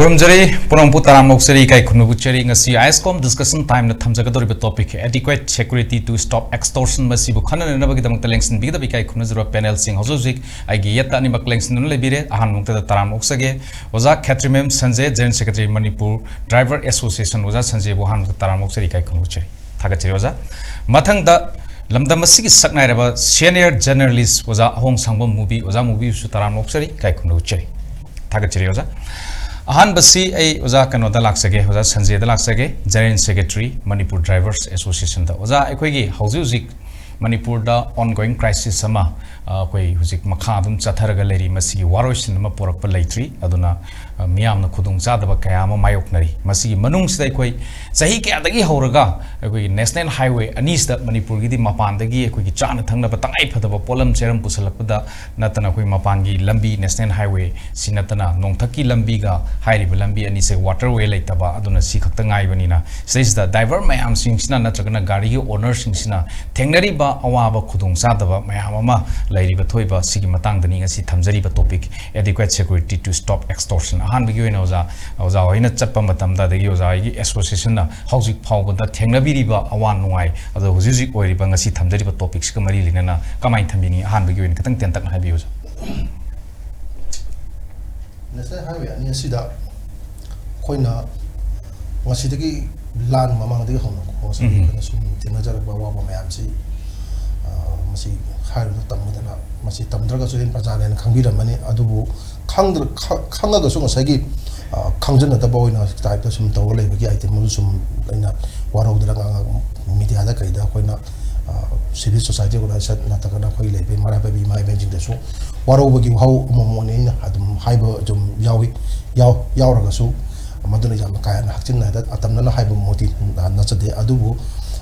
Kurumjari Purang Putaram Noksari Kai Kunubuchari ngasi ISCOM discussion time na thamjagadori topic adequate security to stop extortion masibu khana nabagi damang talengsin bigda bikai kunuzura panel sing hozojik aigi yata ni maklengsin nun lebire ahan mungta taram oksage oza Khatrimem Sanjay General Secretary Manipur Driver Association oza Sanjay Bohan taram oksari kai kunubuchari thagachari oza mathang da lamdam masigi saknai raba senior journalist oza ahong sangbam movie su taram oksari kai kunubuchari thagachari oza ahan basi ai oza kano da laksage oza Sanjay da laksage General Secretary Manipur Drivers Association da oza ekoi gi hauzik Manipur da ongoing crisis sama koi huzik makha dum chatharaga leri masigi waroisin ma porak pa leitri aduna miyam na khudung zadaba kaya ma mayok nari masigi manung sida koi sahi kya dagi horaga koi national highway anis da Manipur gi di mapan dagi koi gi chana thangna ba tangai phadaba polam cheram pusalakpada natana koi mapan gi lambi national highway sinatana nongthaki lambi ga hairi lambi ani se waterway leitaba aduna si khakta ngai banina says da driver mayam sing sina natragana gari gi owner sing sina thengnari ba awaba khudung zadaba mayam ama lairiba thoiba sigi matang dani ngasi thamjari ba topic adequate security to stop extortion ahan bigi wena oza hoina chatpa matam da dagi oza gi association na hauzik phawba da thengnabiri ba awan nuai ado huji oiriba ngasi thamjari ba topics ka mari linana kamai thambini ahan bigi wena katang ten tak na habi oza national highway ani sida koina ngasi dagi lan mamang dagi hono ko sa kana sum tinajar ba wa mayam si masi khairu tamudana masi tamdraga suin pajane khangbiramani adubu khangga su ngasagi khangjana da boina type da sum taw leibagi item mu sum aina warogdra nga media da kaida koina civil society ko sat natakana khoi leibe mara ba bi mai benjing da su warobagi hau momone adum haiba jum yauraga su maduna jam kaya na hakchin na da atamna na haiba moti na chade adubu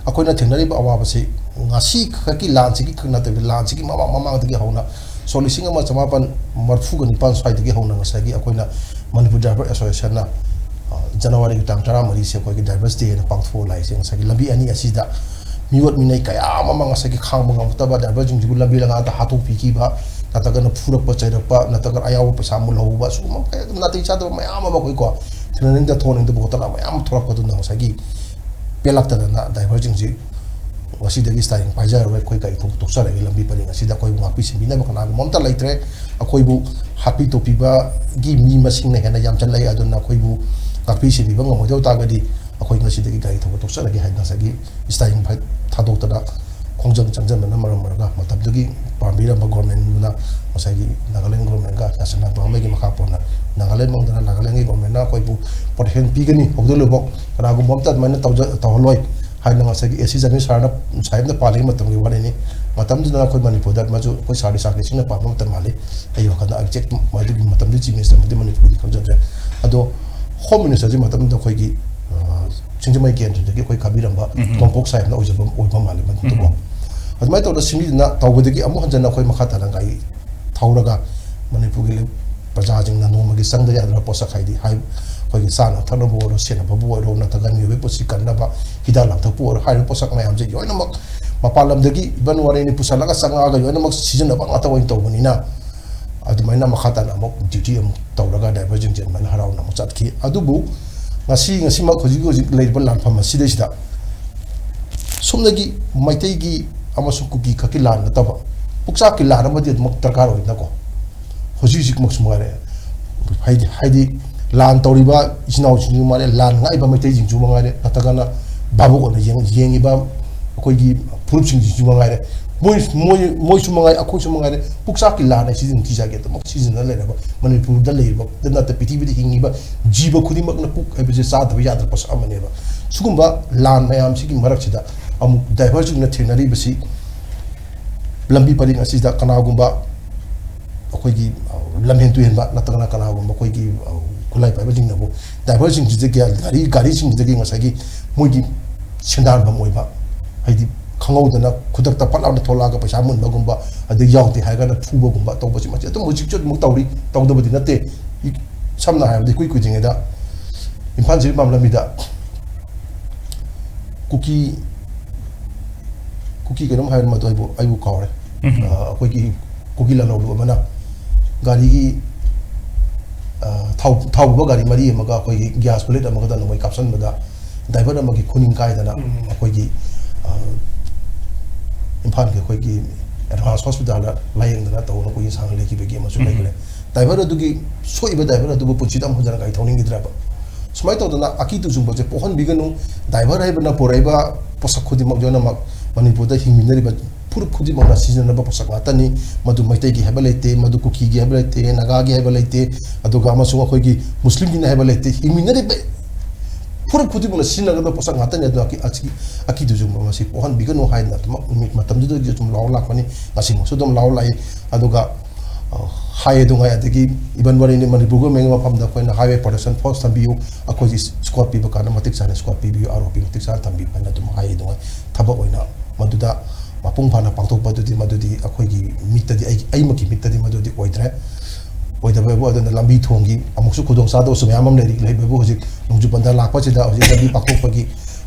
akoina thenari ba awa basi ngasi khaki lanchi ki khna te lanchi ki mama de hauna solicing ma chamapan marfu ga nipan sai de hauna ngasagi akoina Manipur Driver Association na January tang tara mari se ko ki drivers day na pangfo lai se ngasagi lambi ani asida miwat minai kaya mama ngasagi khang mangam taba driver jing jigul lambi langa ta hatu piki ba nataga na phurak pa chaira pa nataga ayaw pa samul ho ba su ma kaya natai cha do mayam ma koi ko thinaning da thoning da botala mayam thorak pa du na ngasagi pelakta na driver jing ji wasi dagi styling pajar we koi kai to sara gi lambi pari ngasi da koi ngapi simina ba kana momta laitre akoi bu happy to piba gi mi masing na hena yam chan lai aduna koi bu ngapi si biba ngamo jau ta ga di akoi ngasi dagi kai to sara gi haina sagi styling phai thadok ta da khongjang changjan na maram maraga matab dagi pambira ba government na masagi Nagaland government ga nasana ba mai gi makha pona Nagaland mong dana Nagaland gi government na koi bu protection pigani obdolo bok kana gu momta man ta holoi haina ngasagi esi jani sarna saib na pali matam gi wani ni matam dina khoi Manipur da maju koi sari sakri sina pa matam mali ayo kana exact madu gi matam di chief minister madi Manipur di khonja ado home minister ji matam da khoi gi chingjamai gen de khoi kabiramba kompok saib na ojaba mali man to ko admai to da simi na tawbudi gi amu hanjana khoi makha ta ngai thauraga Manipur gi praja jing na no magi sangda ya da posa khaidi hai khoi sana thana bo ro sena babu ro na tagan mi be posi kanna ba hida la thapu or hai posak mayam je yoina mak mapalam dagi ban wari ni pusalaga sanga ga yoina mak season ba ngata wain to bonina adumaina makhata na mak duty am tawraga diverging jen man harau na machat ki adubu ngasi mak khoji lei ban lan phama sidai sida sumnagi maitai gi amasu kuki khaki lan na taba puksa ki lan ma de mak tarkar hoina ko khoji jik mak sumare haidi lan toriba isnau chini mare lan ngai ba mate jing chuma ngare atagana babu ko yengi ba ko gi purup ching chuma ngare moi chuma ngai akho chuma ngare puksa ki lan ai sizin tija ge to mak sizin na le ba Manipur da le ba na ta piti bi hingi ba jiba khudi mak na puk ai be sa da ya da pas amane ba sugumba lan mayam sigi marak chida amu diverging na thenari basi lambi paring asida kana gumba ko gi lamhen tu hen ba na tagana kana gumba ko gi kulai pa bajing na bo diverging ji ge gari sing ji ge ngasagi mogi sendar ba moi ba haidi khangau dana khudak ta patla na thola ga paisa mun ba gumba ade yauti ha ga na thuba gumba to basi ma to mujik chot mu tawri tawda badi na te samna ha de kui jing da impan ji mamla mi da kuki ke nom ha ma to ai bu kawre ko ki kuki la lo mana gari gi थाव गाड़ी मरी gas plate नोई कापसन driver खुनिंग कायदना अखोगी Imphal के अखोगी advance hospital लायेंगदना तौन अखोगी सांग लेखिबगी अमसु लेखले driver अदुगी सोइबा driver अदुबु पुचिदम होजना गाई थौनिंगिद्राबा सुमाय तौदना अकी तुजुंबजे पोहन बिगनु driver हाइबना पोराइबा पोसक खुदिमक जोनमक मणिपुरदा हिंगमिनरिबा फुरुप खुदिमकना सिजनबा पोसक मातनी मदु मैतैगी हाइबा लेते मदु कुकीगी हाइबा लेते नागागी हाइबा लेते अदुगा अमसु अखोगी मुस्लिमगिना हाइबा लेते हिंगमिनरिबा फुरुप खुदिमकना सिजनगदा पोसक मातनी अदु अकी तुजुंबा मसी पोहन बिगनु हाइना मतमदुदा जुम लाव लाखनी असिमसु दम लाव लाई अदुगा हाई दुंगाई अदगी इबन वरी ने मणिपुर मेंग मफम दा कोइन हाईवे प्रोडक्शन फोर्स थबियु अखोजी स्क्वाड पीबा काना मतिक साने स्क्वाड पीबियु आरोपी मतिक सा थंबि फना तुम हाई दुंगाई थबक ओइना मदुदा मपुंग फाना पांथोक पदुदी मदुदी अखोगी मितदी आई मकी मितदी मदुदी ओइद्रे ओइदबेबो अदन लंबी थोंगी अमुसु खुदोंग सादो सुमयामम लेरि लेबेबो होजिक नुजु बंदा लाखपा सिदा होजिक लंबी पाखोपगी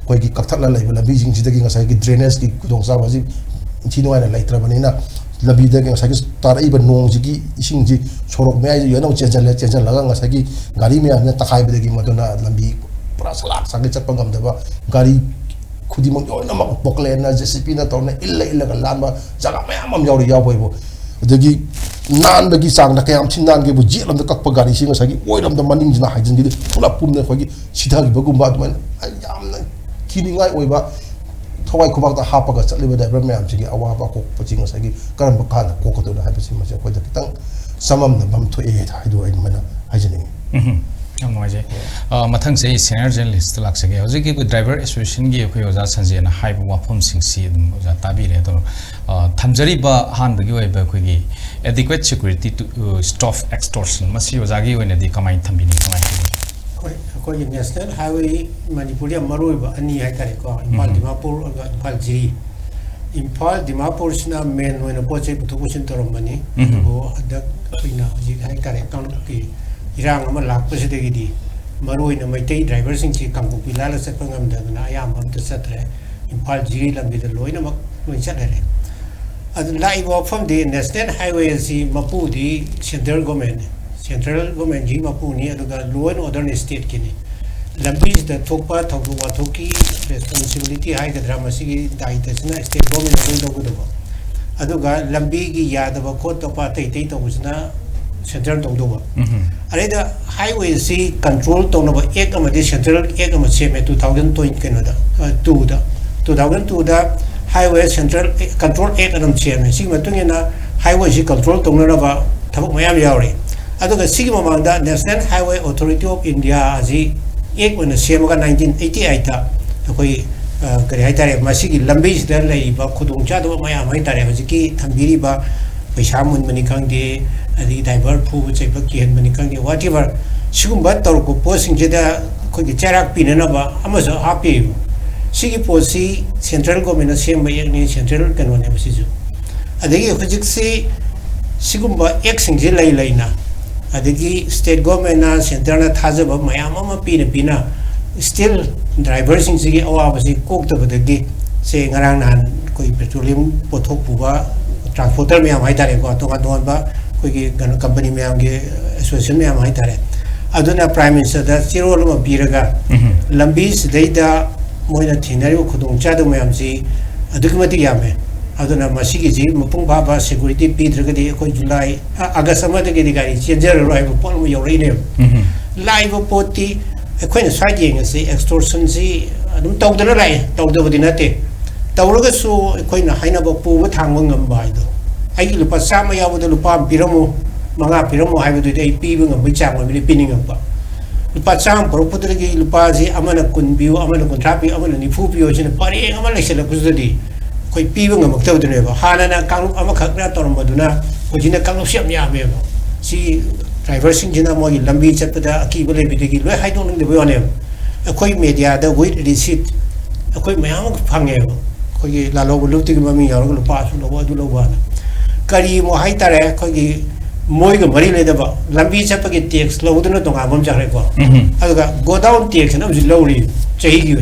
कोइगी कक्थला लेबे लंबी जिंगसिदगी ngasai gi drainage ki खुदोंग सा होजिक चिनोयना लाइत्रबनिना लबीदा तारब नोंग की इसिंग सोरक मैं यूनो चेंचल गाड़ी मैं तखाबदी लंबी पूरा सलाक सागे चपगमदब गाड़ी खुदी पोकलेन जेसीपी तौर इल लाब जगह मैं याबो नानबी चांग क्या नानगेबू जेलम कप गाड़ी से मनिंग हाइजन पुनः पुनः अखोगी सीधगीबगुम कीनिंग थवाई खुबाक हापग चलिब ड्राइवर मैम से अवाब कोपची करम खाना कोकदोना खितंग समम थोएना मथंग से सीनियर जर्नलिस्ट लाक्सगे हजिकी ड्राइवर एसोसिएशन की अखोई ओजा संजेना हाइब वाफम सिंसी ओजा ताबीरे तो थमजरीबा हानबगी ओइबा अखोगी adequate security to stop extortion मसी ओजागी ओइनदी कमाई थंबिनी कमाई अखोई नेशनल हाईवे मणिपुर मरुब अनी है इम्फाल दिमापुर और इम्फाल जिरी इम्फाल दिमापुर सिना मेन होइना पोचे पुथुपुसिन तोरमनी वो अदक की इरांग अमा लाकपसिदगी मरुइना मैतै ड्राइवर सिंची कांगपुपी लाला चटपंगमदना अयाम अमत चत्रे इम्फाल जिरी लंबीदा लोइनमक लोइ चटरे अदु लाइव वफम दे नेशनल हाईवे सी मपुदी सेंट्रल गवर्नमेंट की मपुनी लो एंड ऑर्डर स्टेट की लंबीद थोपा थौदोक वाथोकी रेस्पॉन्सिबिलिटी है दायित्व स्टेट गवर्नमेंट लंबी की यादव खोटप अतई तौबना सेंट्रल तौदब अरेद हाईवे से कंट्रोल तौनब एक्ट सेंट्रल एक्ट सेमे 2002 हाईवे सेंट्रल कंट्रोल एक्ट सेमे हाईवे से कंट्रोल तौनब थबक मैम यावरी ममांग national highway authority of India एक सेमग 1988 अखोई करी है लंबी खुदचादब मैम है हजिकी थम्बीरीब पैसा मुनबनी खंगे ड्राइवर फूब चैब किहनबनी खंगे वाट एवर सिगुम्बा तौरको पोस्टसिंगसिद अखोई चैराक पीननब हापीब सिगी पोस्टसी सेंट्रल गवर्नमेंट सेम एकने सेंट्रल कनोने मसिजु अदगी हजिकसी सिगुम्बा एक्सिंगजे लेना अदगी स्टेट गवर्नमेंट सेंटर थाजब मैम पीना स्टिल ड्राइवर सिंह अवाब से कोक्तबदगी से ngarang nahan कोई पेट्रोलियम पोथोक पुबा ट्रांसपोर्टर मैम है तोान तोानब अखोई कंपनी मैम के एसोसिएशन मैम है प्राइम मिनिस्टर चिरोल पीरगा लंबी सिदैदा मोइना थेंगनारिबा खुदोंचादब मैम से अदुकी यामे मपुंग फाब सिक्योरिटी पीद्रगदी अखोई जुलाई अगस्त अमदगी गाड़ी चेंजर पोल यौरने लाइव पोती अखोई स्वाद येंगसे एक्सटोर्शन से तौदना लाए तौदबदी नाते तौरगसु अखोइना हाइनब पुब थांग ngamba हाइदो आई लुपा चाम याबद लुपा पिरमो मंगा पिरमो हाइबदुदि आई पीब ngam चांग मबि पिनिंगबा लुपा चाम परपुदगी लुपा जी अमन कुन बियो अमन कुन थापी अमन निफु बियो जिन परे अमन लेसलकुदि कोई पीब ngam हाना कांगना तौरमदुना होजिना कांगुप यामेब सी ड्राइवर सिंह मोगी लंबी चपदा अकीब लेबिदगी लोय हाइदोनंगदबयोने अखोई मीडिया विद रिसीट अखोई मैम फंगेब अखोई लालोब लुतिग ममी यारग लुपासु लोब अदु लोबाना करी मो हाइतारे अखोई मोइग मरी लेदब लंबी चपगी टैक्स लौदुना तोंगाबम जारेको अदुगा गोडाउन टैक्स ना जि लौरी चही की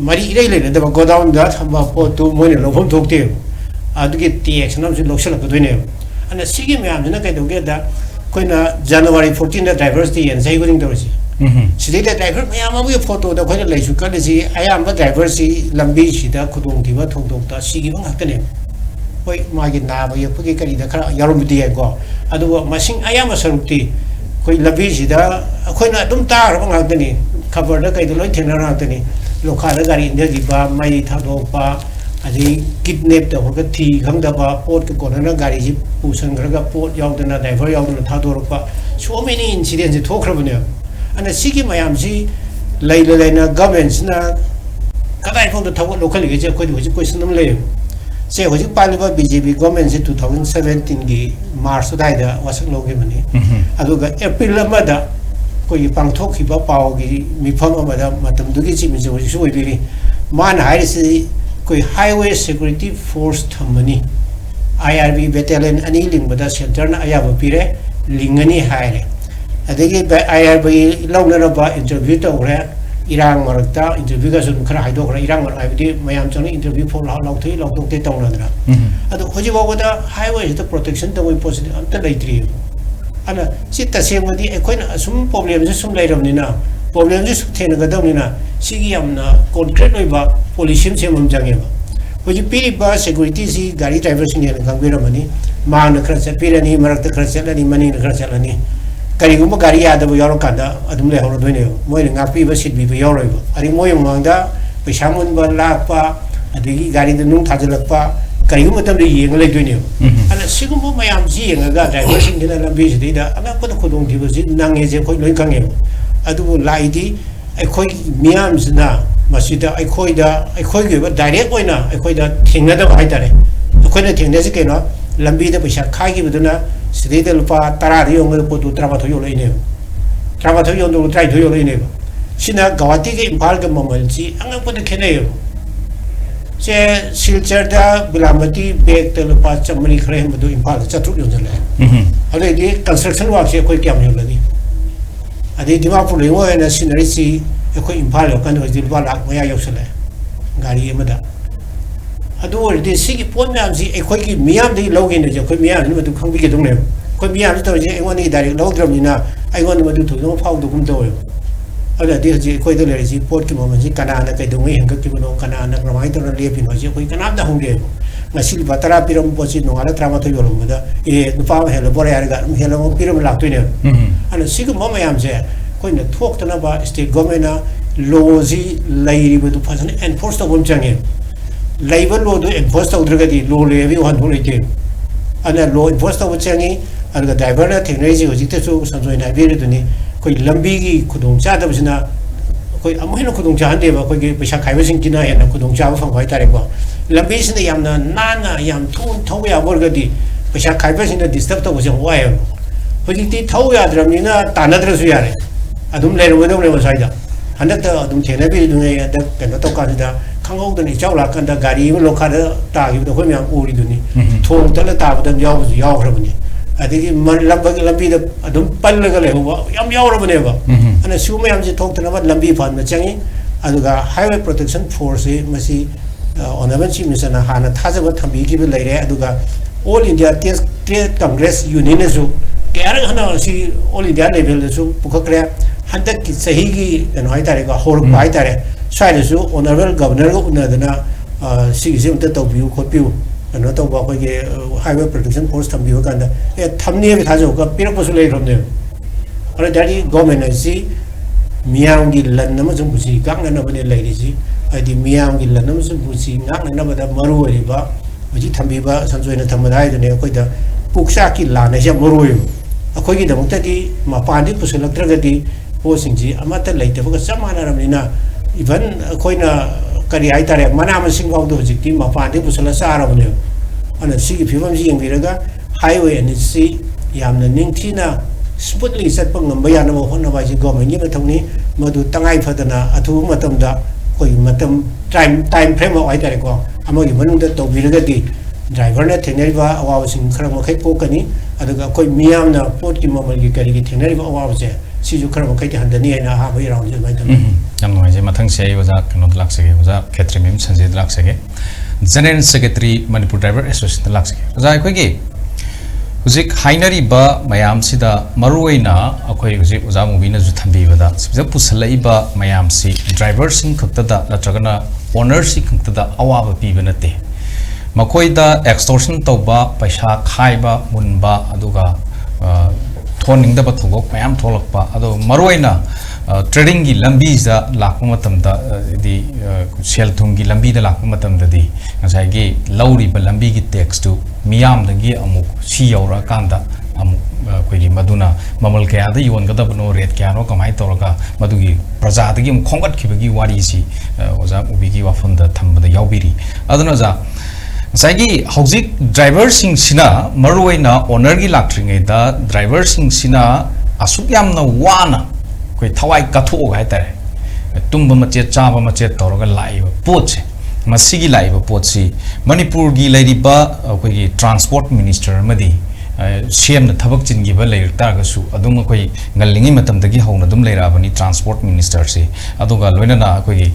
मरी इरे लेदब गोडाउन दा थंबा पोतु मोइने लौफम थोकते अदुगी टैक्स ना जि लौसलकदोइने अन सिगी मैम जना कैदोगेदा koina January 14 da diversity and say going to see sidi da driver mayam amu photo da koina leisu kan si ayam ba driver si lambi si da khudong thi ba thong thong ta si gi bang hakane hoi ma gi na ba ye phuki kari da khara yarum di go adu masing ayam sarukti koi lambi si da koina dum ta bang hakane cover da kai da loi thena ra hakane lokha da gari india gi ba mai tha do pa adi kidnap da hoga thi khang da ba pot ko na gari ji pusan gra ga pot yaw da na driver yaw da tha do ro pa so many incidents to khrabne ana sigi mayam si lai na governments na kadai phong da thaw local ge je ko ji question nam le se ho ji pal ba BJP government si 2017 gi March dai da wasak lo ge mani adu ga April ma da ko yi pang thok ki ba paw gi mi pham ma da matam du gi chi mi jo ji so bi man hai si koi highway security force thamani IRB battalion ani ling bada center na aya ba pire lingani haire adegi IRB launa ba interview to re irang marakta interview ga sun khara haido khara irang mar ibdi mayam chang interview for law thei law tok te tong na dra adu hoji ba da highway to protection to we positive anta laitri ana sita semodi ekoina sum problem je sum lairam ni na problem je thena ga dam ni na sigi amna concrete oi ba policy sem mum jange ba hoji piri ba security si gari driver sing ne kang bira mani ma na khara se pira ni marak ta khara se ni mani na khara se ni kari gum gari ya da bo yoro kanda adum le horo doine moi nga pi ba sit bi ba yoro ba ari moi mang da paisa mun ba la pa adigi gari da nung thajal pa kari gum tam de yeng le doine ana sigum bo mayam ji yeng ga driver sing ne la bi ji da ana ko khudong thi ba ji nang e je khoi loi kang e adu lai di ai khoi miam zna masida ai khoi ge ba direct oina ai khoi da thingna da hai tare khoi na thingna ji ke no lambi da paisa khai gi buduna sidi da lupa tara ri yong po tu traba thoyo lei ne traba thoyo do trai thoyo lei ne sina gawati ge impal ga mamal ji anga po de khene yo se silchar da bilamati bek te lupa chamani khre mu do impal chatruk yo jale ale di construction work se khoi kyam yo lani adi dimapur le wo na sinari si khoi impal yo kan do di lupa lak maya yo sale gari ma da adu ori de sigi pon myam ji khoi ki miyam de lo ge ne je khoi miyam ni ma du khang bi ge dong le khoi miyam ni to je ai wan ni direct lo drum ni na ai wan ni ma du thu no phau du kum do yo ala de ji khoi de le ji port ki mo ma ji kana na kai dong ngi heng ka ki no kana na ramai to le pi no je khoi kana da hong de na sil batara piram po chi no ala trama to yo lo ma da e nu pa he lo bore ya ga he lo piram la to ne ala sigi mo ma yam je khoi na thok ta na ba state government na law ji lai ri bu du pha ne enforce to bom chang labor law do enforce to dragadi law le bi wan thole te ana law enforce to changi ana driver na technology ho jikte su sanjoi na bi ru ni koi lambi gi khudong cha da bisna koi amoi no khudong cha ande ba koi gi paisa khai ba sing kina ya na khudong cha ba phang bai tare ba lambi sin yam na yam thun thau ya bor ga di paisa khai ba sin disturb to jong wa ya ho jikti thau ya dram ni na ta na dra su ya re adum le ro no le ma sai da handak ta adum chena bi du ne ya da kan to ka da khangau da ni chau la kan da gari lo kha da ta gi da khoi myam uri du ni thong ta la ta ba da yaw su yaw khra bani adigi man lambi da adum pal la ga le ba yam yaw ra bani ba ana su myam ji thok ta na ba lambi phan ma changi aduga highway protection force masi onaban chi misana hana thaja ba thambi gi lai re aduga all india trade congress union su kyar hana si all india level su pukhakra handak ki sahi gi no hai tare ga hor bai tare sai su honorable governor go na dana si gi ta to biu kho piu no to ba ko ge highway protection force tham biu kan da e thamni bi thajo ka pirak ba su lai rom ne ara dari government si miang gi lan na ma jum busi kang na ba ne lai ri si adi miang gi lan na ma jum busi ngak na ba da maru ri ba ji tham bi ba sanjoi na tham dai ne ko da puksa ki la na ja maru ri akoi gi da mukta di ma pa di pusulak tra ga di po sing ji amata lai te ba samana ram ni na even koina kari ai tare mana ma sing wau do jikti ma pa de pusala sa ra bune ana si gi phimam ji yeng biraga highway and si yamna ningthina smoothly sat pang ngam ya na mo hon na ba ji government ni ba thongni madu tangai phadana athu matam da koi matam time frame ai tare ko amo gi manung da to biraga di driver na theneri ba awa sing khara mo khai ko kani adaga koi miyam na port ki mamal gi kari gi theneri ba awa je si ju khara mo khai handani na ha bai raung je mai tam yam noi je mathang sei waja kano lak sege waja khetri mem sanjay lak sege general secretary manipur driver association lak sege waja koi gi Huzik hainari ba mayam sida maruwaina akhoi huzik uja movie na ju thambi bada sibja pusalai ba mayam si driver sing khaktada natragana owner si khaktada awa ba pi banate makoi da extortion tawba paisa khaiba munba aduga thoning da ba thogok mayam tholakpa ado maruwaina trading gi lambi za lakpa matamda di sel thung gi lambi da lakpa matamda di ngasai gi lauri ba lambi gi tax to miyam da gi amuk si yaura kanda amuk koi gi maduna mamal kya da yon ga da no red kya no kamai toroga madugi praja da gi khongat khibagi wari si oza ubi gi wafon da thamba da yaubiri aduna za ngasai gi hauzik driver sing sina marwai na owner gi laktringai da driver sing sina asuk yam na wana koi thawai katho ga tare tumba mache chaba mache toroga lai poche masigi lai pochi manipur gi lai ba koi gi transport minister madi CM na thabak chin gi ba lai ta ga su adum koi ngalingi matam dagi hauna dum lai ra bani transport minister se aduga loina na koi gi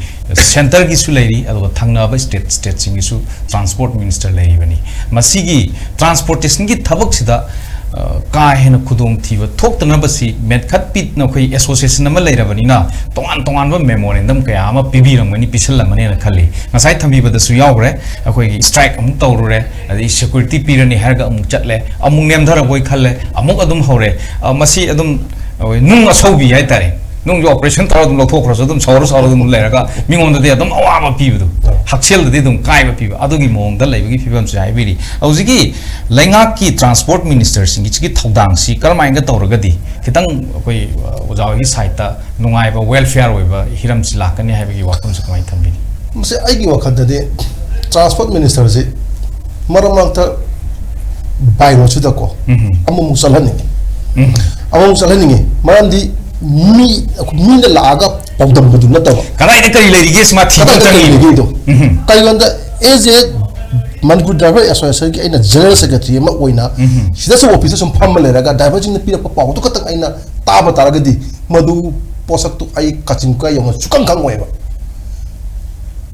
center gi su lai ri aduga thangna ba state sing gi su transport minister lai bani masigi transportation gi thabak sida ka hena khudong thiba thokta basi medkhat pit na khoi association ma leirabani na tongan ba memorandum kaya ama pibiramani pisallamani na khali ngasai thambi bada su yawre akhoi gi strike amuk tawrure adi security pirani harga amuk chatle amuk nemdhara boi khalle amuk adum hore masi adum nung asaubi hai tare nung jo operation tawra dum lothok khra dum saura dum leiraga mingonda de adum awa pibudu haksel de dum kai ba piba adugi mong da leibagi pibam sai biri auzigi lenga ki transport minister singi chi thodang si karmai ga tawragadi kitang koi ojawi site ta nungai ba welfare oi ba hiram si lakani haibagi wakum sa kamai thambi mse aigi wakanda de transport minister se maramangta bairo chuda ko amu salani marandi mi na laga pawdam budu na tawa kanai ne kari leiri ges ma thi tangi do kai wanda as a mangu driver association ki aina general secretary ma oina sida so office sum pham le raga driver jing na pira pa to katang aina taba taraga di madu posak tu ai kachin ka yong chukang kang weba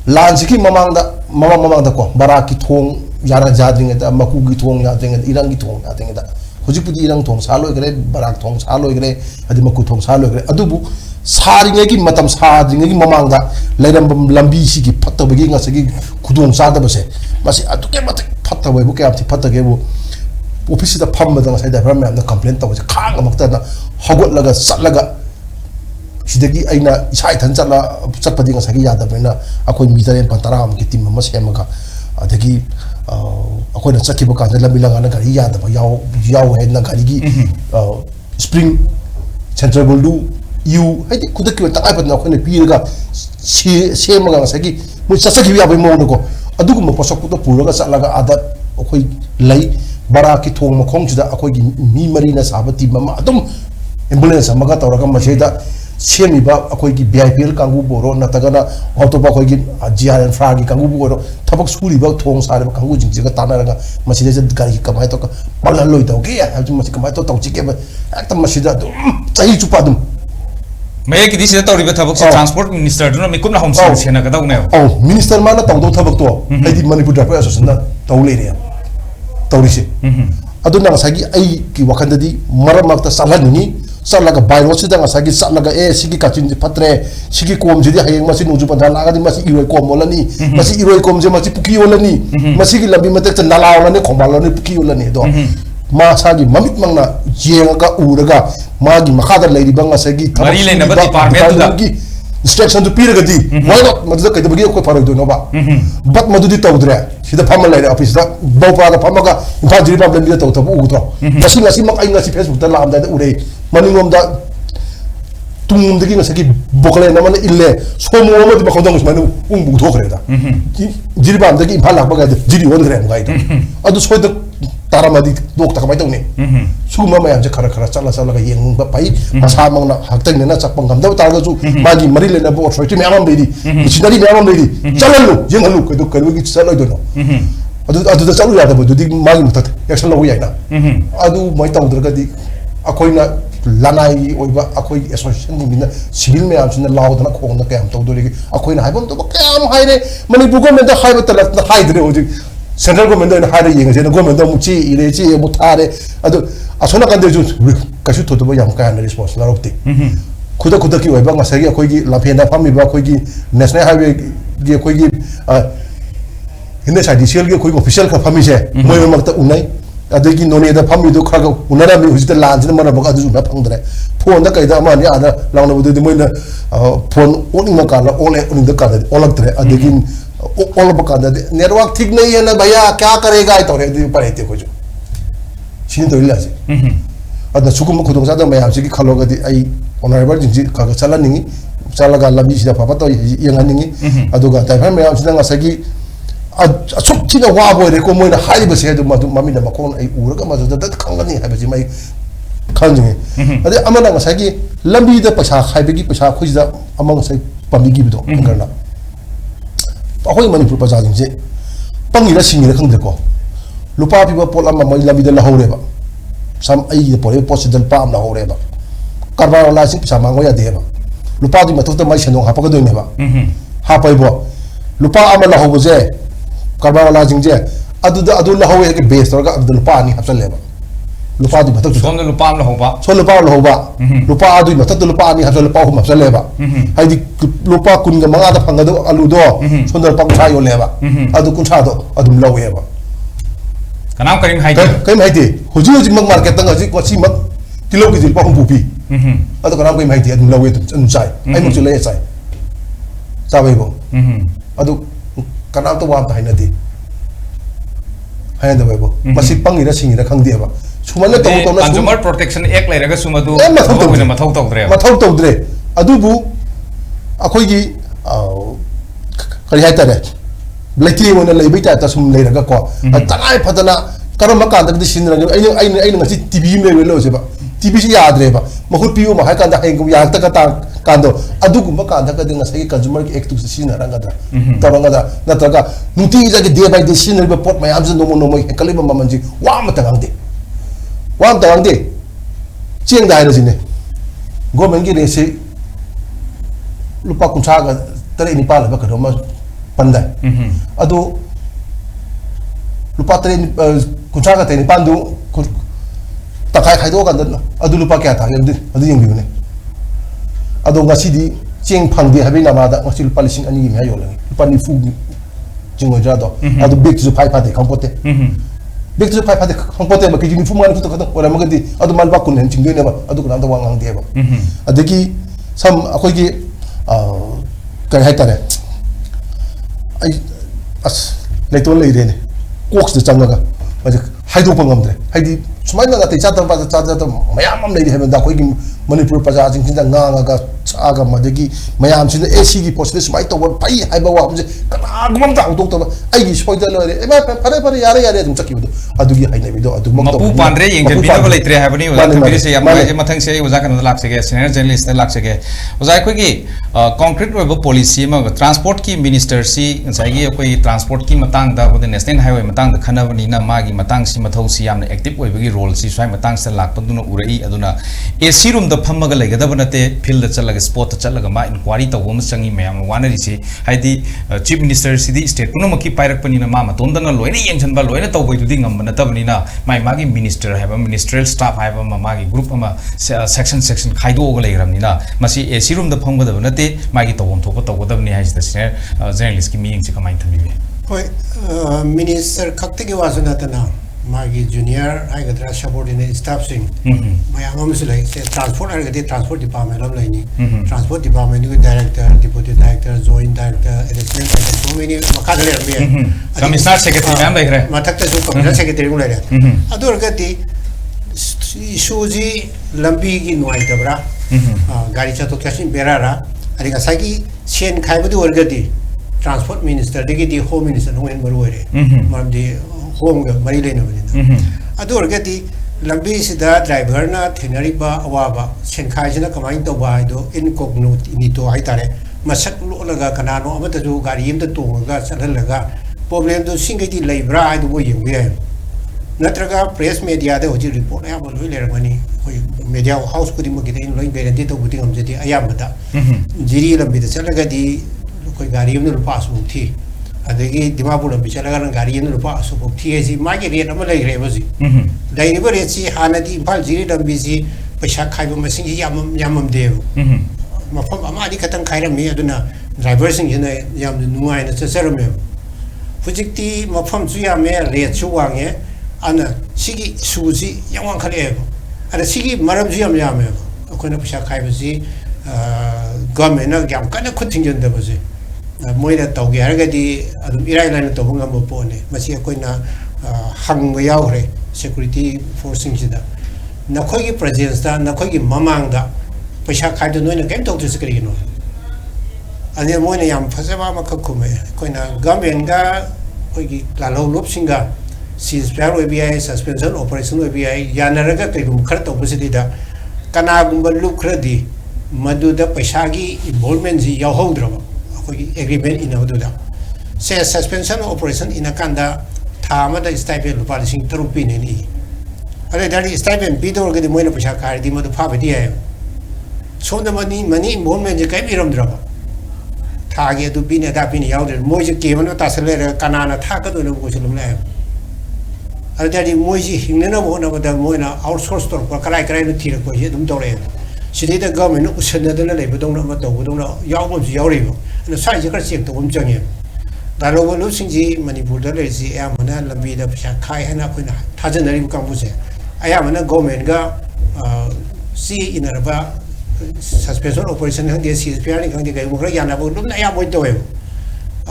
lanji ki mamang da ko baraki thong yara jadring da maku gi thong ya ding irang gi thong ya ding da hujipudi irang thong salo gre barak thong salo gre adi maku thong salo gre adubu saringe gi matam sadringe gi mamang da leiram lambi si gi phatta bagi nga sagi khudong sa da base masi atuke mat phatta wai bu ke apti phatta ge bu office da pham da nga sai da pram na complaint ta base khang amakta na hagot laga satlaga sidagi aina isai than chala chapadi nga sagi yada bena akoi mitaren pantara am ki tim ma semaga adagi akoi na chaki ba ka da lamila nga gari yada ba yaw he na gari gi spring central goldu you haiti kudaki ta ai patna khone piraga semaga nga sagi mu chasaki ya bai mo ko adugu ma posok to puraga salaga ada akoi lai bara ki thong ma khong chuda akoi gi mi marina sabati mama adum ambulance amaga tawraga maseda semi ba akoi gi BIPL kangu boro na tagana auto ba akoi gi GRN fragi kangu boro thabak suri ba thong sare ba kangu jingjiga tanaraga masida je gari kamai to bala loi to ge ya masi kamai to chike ba ektam masida chahi chupa dum mai ki disi ta riba thabak transport minister duna mi kumna home service na kada une minister mana tawdo thabak to haidi manipur driver association na tawle re tawrise aduna sagi ai ki wakandadi maramakta salani salaga bairo sida nga sagi salaga sigi kachin patre sigi kom jidi hayeng masi nuju pandra laga di masi iroi kom olani masi iroi kom je masi puki olani masi gi lambi matek ta nala olani khombal olani puki olani do ma sagi mamit mangna jenga uraga magi makada leiri banga sagi mari le na ba department da instruction to piraga di why not madu kai bagi ko farak do no ba but madu di tawdre sida phamal leire office da bawpa da phamaga imphal jiri problem bi taw tabu ugutro ngasi mak ai ngasi facebook da lam da urei maningom da tum dagi ngasi bokale na man ille somo mo di bakondang usmanu bu thokre da jiri bam dagi imphal lak baga jiri won gre ngai to adu soida taramadi dok takamai tawne suma mayam je khara chala ga yeng ba pai asa mangna haktang ne na chapang gam da tar ga ju magi mari le na bo authority me amam deidi sinari me amam deidi chalalu yeng halu ka do gi chaloi do no adu da chalu ya da bo di magi mutat action lo ya na adu mai taw dra ga di akoina lanai oiba akoi association ni na civil me am sin law da na khong na kam taw do ri akoina haibam to kam haire mani bugo me da haiba ta na haidre oji central government हारे येंगे government मुची इले ची मुथारे अदो असोना कंदे जो कशु थोतो याम का response लारोक्ति खुद खुद की ओइबा ngасagi अखोगी लाफेना फामिबा अखोगी नेशनल हाईवे की अखोगी हिंदे साइडिशियल की अखोगी ऑफिशियल का फामी से मोय मक्ता उनाई अदगी नोने दा फामी दो खरगा उनारा मी हुजिता लांजन मना बगा अदु ना फंगदरे फोन दा कइदा मानि आदा लावना बुदि मोयना फोन ओनिंग मकाला ओले ओनिंग दा कादा ओलक्तरे अदगी ओल बकादा नेटवर्क ठीक नहीं है ना भैया क्या करेगा तोरे दि परेते को जो सिन तो इलासे अद सुकुम खुदों सादा मयाम सिगी खलोगदि आई ऑनरेबल जिंजी का चला निंगी चलागा लबी सिदा पापा तो यंगा निंगी अदुगा ताइफा मयाम सिदा ngасagi असुक थिना वाबो रे को मोइना हाइबे से दु ममिना मकोन आई उरगा मजदा द खंगनी हाइबे माई खंजिंगे अदे अमना ngасagi लंबी द पैसा हाइबेगी पैसा खुजिदा अमंग से पमिगी बिदो करना अखोई मणिपुर प्रजा जिंजे पंगिरा सिंगिरा खंगदेको लुपा पिबा पोल अमा मई लंबी द लहौरेबा सम आई पोरे पोसिदल पाम लहौरेबा कारबार वाला सिंग पैसा मांगो या देबा लुपा दि मथुक द मई सेनों हापगा दोइनेबा हापाइबो लुपा अमा लहौबजे कारबार वाला जिंजे अदु लहौवे के बेस तोरगा अदु लुपा नि हपसलेबा लुपा दि मथुक सोम लुपा लहौबा सो लुपा लहौबा लुपा अदु मथुक लुपा नि हपसल लुपा हुम हपसलेबा हाइदि लुपा कुनगा मंगा द फंगदो अलुदो सोंदर पंखा योलेबा अदु कुंसा दो अदुम लहौवेबा कनाम करीम हाइदि कइम हाइदि हुजि हुजि मग मार्केट तंग हजि कोसी मग किलो की जिल पाहु पुपी अदु कनाम कइम हाइदि अदुम लहौवे तुम चाइ आई मग चले चाइ चाबैबो अदु कनाम तो वाम हाइनदि हाइनद बैबो मसि पंगिरा सिंगिरा खंगदेबा सुमन तो कंज्यूमर प्रोटेक्शन एक्ट लेरगा सुमदु मथौ तौद्रे अदुबु अखोइगी करि हाइतारे लेति मोना लेबै ता सुम लेरगा को तनाय फदना करम कांदि सिनरग आई ngasi टीवी में लेलो सेबा टीवी से याद्रेबा मखुत पियो मा हाइकांदा हाइंगु याक्ता का कांदो अदुगुम कांदा का ngasi कंज्यूमर की एक्ट तु सिनरंगदा तोरंगदा नत्रगा नुति जागे डे बाय डे सिनरबा पोट मयाम जे नोमो नोमो कलिबा ममंजी वा मतंगदे वाम तंगदे चेंग दाइरो जिने गवर्नमेंट की रेसे लुपा कुंसा का तरे निपाल बा करो म पंदा अदो लुपा तरे कुंसा का तरे निपाल दु तकाय खाइदो का अदु लुपा क्या था अदु यंगिबने अदो ngasi चेंग फंगदे हबे नामादा ngasi लुपा लिसिंग अनि मे योलंग लुपा नि फु जिंगो जादो अदु बिग जु फाइ फादे खंपोते बिग जु फाइ फादे खंपोते म किजिनि फु मान फु तो ओरा मगदि अदु मालबा कुन हेन चिंगदे बा अदु कुनाम तो वांगांग देबा अदगी सम अखोगी कई हाइतारे आई अस लेतो लेरेने कोक्स द चंगगा मजे हाइदो पंगमद्रे हाइदि सुमाइना नाते चाता मयाम लेरि हेबन दा कोगी मणिपुर प्रजा जिंदा गांगा चागा मदगी मयाम सिन एसी की पोस्ट सुमाइ तो पाई हाइबा वा मजे कनागम ता उतो तो आइगी सोइदा लरे एबा फरे यारे तुम चकिबदो अदुगी हाइने बिदो अदु मपु पांड्रे यंगे बिनो लेत्रे हाबनी उजा तबिरि से याम मथंग से उजा कन लाक्सेगे सीनियर जर्नलिस्ट लाक्सेगे उजा कोगी कंक्रीट ओइबो पॉलिसी म ट्रांसपोर्ट की मिनिस्टर सी साइगी कोई ट्रांसपोर्ट की मतंग दा बदे नेशनल हाईवे मतंग द खनबनी ना मागी मतंग सी मथौ सी याम एक्टिव ओइबगी रोल सी स्वाइ मतंग से लाकपदुना उरई अदुना एसी रूम द फमगा लेगदब नते फील्ड चलगा स्पॉट चलगा मा इंक्वायरी तवम संगी मयाम वानरी से हाइदी चीफ मिनिस्टर सिदी स्टेट कुनो मकी पाइरकपनिना मा मतोंदना लोइना यंगछनबा लोइना तवबैदुदी ngam नतबनिना माइ मागी मिनिस्टर हाइबा मिनिस्ट्रियल स्टाफ हाइबा मागी ग्रुप अमा सेक्शन खाइदोगा लेगरमनिना मसी एसी रूम द फमगदब नते मागी तवम थोको तवगदबनि हाइसदा सीनियर जर्नलिस्ट की मीटिंग से कमाइन थमिबे होय मिनिस्टर खक्तिगे वासुनातना मागी जूनियर आइगद्रा सबऑर्डिनेट स्टाफ सिंग मयाम अमसे लाइ से ट्रांसपोर्ट आइगदि ट्रांसपोर्ट डिपार्टमेंट लब लाइनि ट्रांसपोर्ट डिपार्टमेंट की director deputy director joint director additional director so many मखाद लेरबे कमिश्नर सेक्रेटरी मैम लेखरे मथक्ता जो कमिश्नर सेक्रेटरी मु लेरे अदुरगति इशूजी लंबी की नुआइदबरा गाड़ी चतोक चसिन बेरारा अरिगा सागी सेन खाइबदि वर्गदि ट्रांसपोर्ट मिनिस्टर देगी होम मिनिस्टर होइन मरुरे मरदि होम ग मरी लेनबनि अदु वर्गदि लंबी सिदा ड्राइवर ना थेनरिबा अवाबा सेनखाइजना कमाइन तोबा हाइदो इनकोग्निटो हाइतारे मसक लोलगा कनानो अमतजु गाड़ी एमदा तोंगा चललगा प्रॉब्लम दो सिंगैदि लेब्रा हाइदो वो यंगे नत्रगा प्रेस मीडिया दे होजि रिपोर्ट या बोल लेरमनी होय मीडिया हाउस कुदि मगिदे इन लोइन गारंटी तो बुदि हमजति अयामदा जिरी लंबी दे चलगदि कोई गाड़ी एमदा पास थी अदगी दिमापुर लंबी चलगा गाड़ी न रुपा असुप थी मागे रेट अमा लेग्रे बजी लेरिबो रेट सी हानदी इम्फाल जिरी लंबी सी पैसा खाइबो मसिंग यामम देव मफम अमा आदि खतंग खाइरमी अदुना ड्राइवर सिंग जने याम नुआइना चचरमे हुजिक्ति मफम सु यामे रेट सु वांगे अना सिगी सुजी याम खलेबो अरे सिगी मरम सु यामे अखोना पैसा खाइबसी गवर्नमेंट याम कन खुथिंग जंदबसी मोइना तौगे हरगदी अदुम इराय लाइन तौबो ngam पोने मसी अखोइना हंग यावरे सिक्युरिटी फोर्सिंग सिदा नखोगी प्रेजेंस दा नखोगी ममांग दा पैसा खाइदो नोइना केम तौदस करिनो अदे मोइना याम फसेबा मखखुमे अखोइना गवर्नमेंट गा खोगी लालो लोपसिंगा सीज प्लान ओबीआई सस्पेंशन ऑपरेशन ओबीआई यानरगा कइगुम खर तौबसिदा कनागुम लुप खरदी मदुदा पैसागी इन्वॉल्वमेंट जी यावहोद्रबा एग्रीमेंट इन से सस्पेंशन ऑपरेशन इन कांदा था स्टाइपेंड लुपा लिंग तरुक पीने अरे स्टाइपेंड पीदे मोइन पैसा खादी मधु फाबदी है सोद मनी मनी इन्वॉल्वमेंट कई इरमद्रब थागे पीने अदा पीने यादे मोजे केमन तासले कनाना थाकदोन कोसलम अरे मोजे हिंगनब होनबद मोइन आउटसोर्स तौर कलाई कलाई थीरपे तौर सिद गवर्नमेंट उसनदना लेबदौना तौबदौना यावबसु यावरेबो साइज खर चेक तौबम चंगे दारोबो लुसिंजी मणिपुर दा लेसी यामना लंबी दा पैसा खाय हना अखोइना थाजनरिब कांबुसे अयामना गवर्नमेंट गा सी इनरबा सस्पेंशन ऑपरेशन हंगे सीएसपीआर नि हंगे गयमु खर यानाबो लुमना या मोइ तोय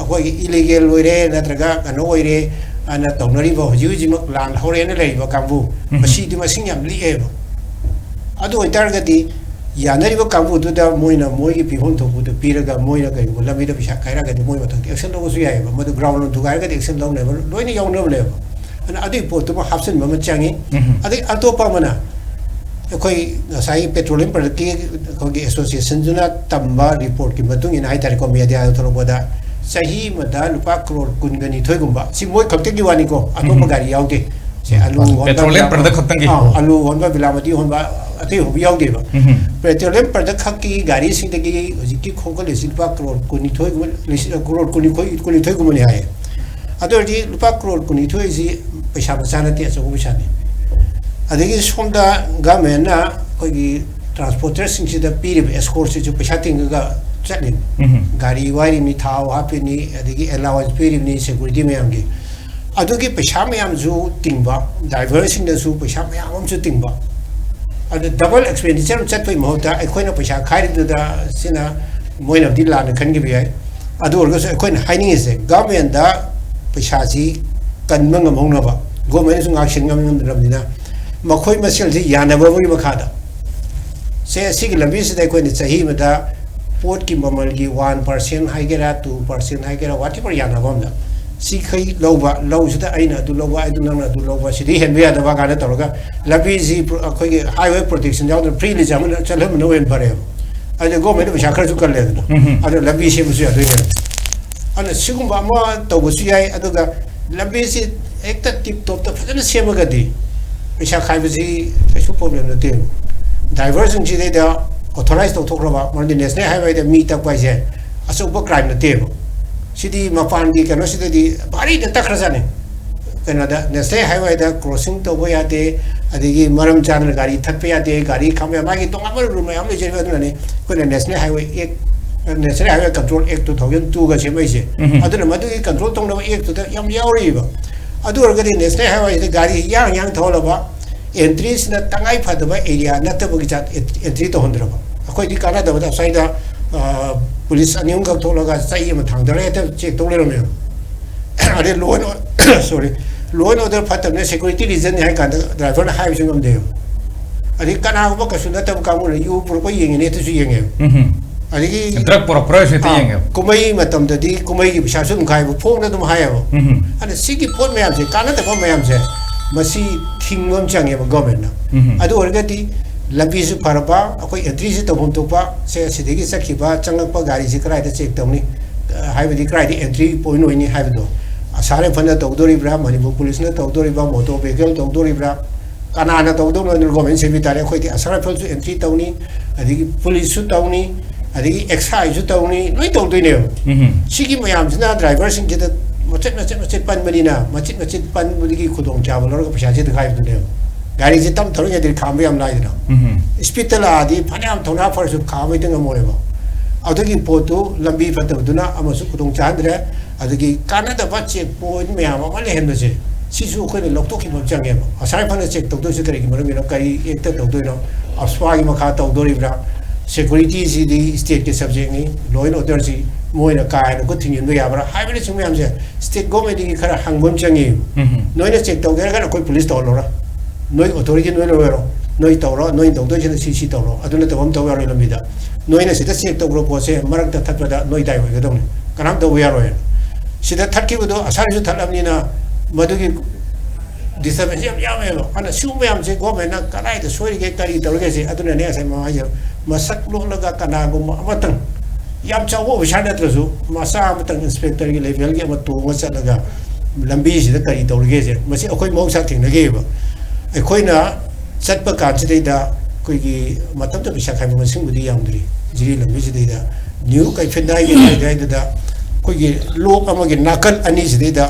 अखोइ इलीगल लोइरे नत्रगा कनो ओइरे अना तौनरिबो हुजिमक लान हौरेन लेइबो कांबु मसीदि मसिंग याम लिएबो अदु ओइतारगति यानरिबो कांबुदुदा मोइना मोइगी पिहोम थोबुदु पीरगा मोइना कइबो लमीदा पिसा खाइरागति मोइ मथंग एक्शन लौबसु यायबो मदु ग्राउंड लो दुगारगति एक्शन लौनेबो लोइना यावनबलेबो अन अदि पोतुमा हापसन मम चांगी अदि अतोपा मना अखोइ नसाई पेट्रोलियम प्रोडक्ट की एसोसिएशन जुना तंबा रिपोर्ट की मतुंग इन हाइतार को मीडिया थोरबोदा सही मदा लुपा करोड़ कुनगनी थोइगुंबा सि मोइ खक्तेगी वानिको अतोपा गाड़ी यावदे से आलू पेट्रोलियम प्रोडक्ट खक्तंगी आलू होनबा बिलामती होनबा अति हुबि यावदेबा पेट्रोलियम प्रोडक्ट खक्की गाड़ी सिंदगी हजिकी खोगले लुपा करोड़ कुनिथोइ करोड़ कुनिथोइ गुमने हाय अदोरदि लुपा करोड़ कुनिथोइ जी पैसा बचानते असो बिसाने अदगी सोमदा गवर्नमेंट ना कोई ट्रांसपोर्टर सिंसिदा पीरिब एस्कोर्ट से पैसा तिंगगा चटनी गाड़ी वारी मी थाव हापिनी अदगी अलाउंस पीरिब नि सिक्योरिटी मैमगी अदुगी पैसा मैम जु तिंगबा ड्राइवर सिंदसु पैसा मैम जु तिंगबा अद डबल एक्सपेंडिचर चटपै महौता अखोइना पैसा खाइरिदुदा सिना मोइना दि लान खनगी बियाय अदु ओरगस अखोइना हाइनिंगसे गवर्नमेंट दा पैसा जी कनमंग मौनबा गवर्नमेंट सु एक्शन ngam मखोई मसेल जी यानबोगी मखादा से सिग लंबी से अखोइना चाही मदा पोट की ममल की 1% हाइगेरा 2% हाइगेरा वाटिपर यानबमदा सिखै लौबा लौसुदा अइना दु लौबा अइदु नंगना दु लौबा सिदि हेनबे यादबा गाना तौरगा लबी जी अखोइगे हाईवे प्रोटेक्शन यावद फ्रीली जामन चलम नोएन भरे अदे गवर्नमेंट पैसा खर्च कर लेदना अदे लबी से बुसु यादे अन सिगुंबा अमा तौबसु याय अदुगा लबी से एकता टिप टॉप त फजन सेमगदी पैसा खाइबजी कैसु प्रॉब्लम नते ड्राइवर सिंग जी दे ऑथराइज तौथोखरबा मरदि नेशनल हाईवे दे मी तक पाइजे असुब क्राइम नते सिदी मपान की कनो सिदी भारी तखरजाने कनोदा नेशनल हाईवे दा क्रॉसिंग तौबो यादे अदिगी मरम चान गाड़ी थकपे यादे गाड़ी खामे मागी तोंगाबर रूम याम लेजे बदने कोने नेशनल हाईवे एक नेशनल हाईवे कंट्रोल एक्ट 2002 गा सेमैसे अदुना मदुगी कंट्रोल तोंगना एक्ट तो याम यावरिबा अदु अरगदी नेशनल हाईवे दे गाड़ी यांग यांग थोलबा एंट्री सिना तंगाई फदबा एरिया नतबगी चात एंट्री तो होंद्रबा अखोइदी काना दबदा साइदा पुलिस अनियम का थोलगा सही में थांगदरे त चेक तोलेरमे अरे लोन सॉरी लोन ऑर्डर फतने सिक्योरिटी रीजन है का ड्राइवर हाई सिंगम दे अरे कना हो कसु नतब कामु यु पुरको येंगे तो येंगे अरे की ड्रग प्रोपर से येंगे कुमई मतम ददी कुमई की पिसा सुम खाइबो फोन दम हायबो अरे सिगी पोट मैम से काना तब मैम से मसी थिंगम चंगे गवर्नमेंट अदु ओरगती लंबी से फरबा अखोई एंट्री से तबम तोपा से सिदेगी सखिबा चंगप गाड़ी से कराय चेक तौनी हाइबदी कराय एंट्री पॉइंट होइनी हाइबदो सारे फन तौदोरिब्रा मणिपुर पुलिस ने तौदोरिबा मोटो व्हीकल तौदोरिब्रा कनाना तौदोनो गवर्नमेंट से भी तारे अखोई असरफल से एंट्री तौनी अदिगी पुलिस सु तौनी अदिगी एक्साइज सु तौनी लोई तौदोइने सिगी मयाम सिना driver Singh J macet pan medina macet pan bagi kudong jawab lalu ke pesawat itu kaya tu dia gari jitam terus jadi kami am lain dah hospital adi panjang thona first kami itu ngamoi ba adagi foto lambi fatu tu na amasuk kudong chandra adagi Canada baca point me am malah hendak je sisu kau ni lokto kita macam ni ba asal mana cek doktor sekali kita mana kari ekta doktor no aswagi makha doktor ibra security si di state ke subject ni law and order si moi na kai na ko thingin do yabra hai bele chumi am se state government ki khara hangbom changi noi na check to ga na koi police to lo ra noi authority noi lo ro noi to ro noi to do chen si to ro aduna to bom to ro lo mi da noi na sita check to gro po se marak ta that da noi dai we ga dong kanam to we ro sita that ki do asal ju thalam ni na madu ki disturbance yam lo ana chumi am se government na kanai de soi ge kari to ge se aduna ne sa ma ya masak lo laga kana go matang yam chawo bishana trasu masa matang inspector ki level ki amatu ngasa laga lambi si da kari tawrge je masi akoi mau sa thing nage ba akoi na chatpa kan si da koi ki matam to bisha khai ma sing budi yam dri jiri lambi si da new kai fendai ge da koi ki lok ama ge nakal ani si da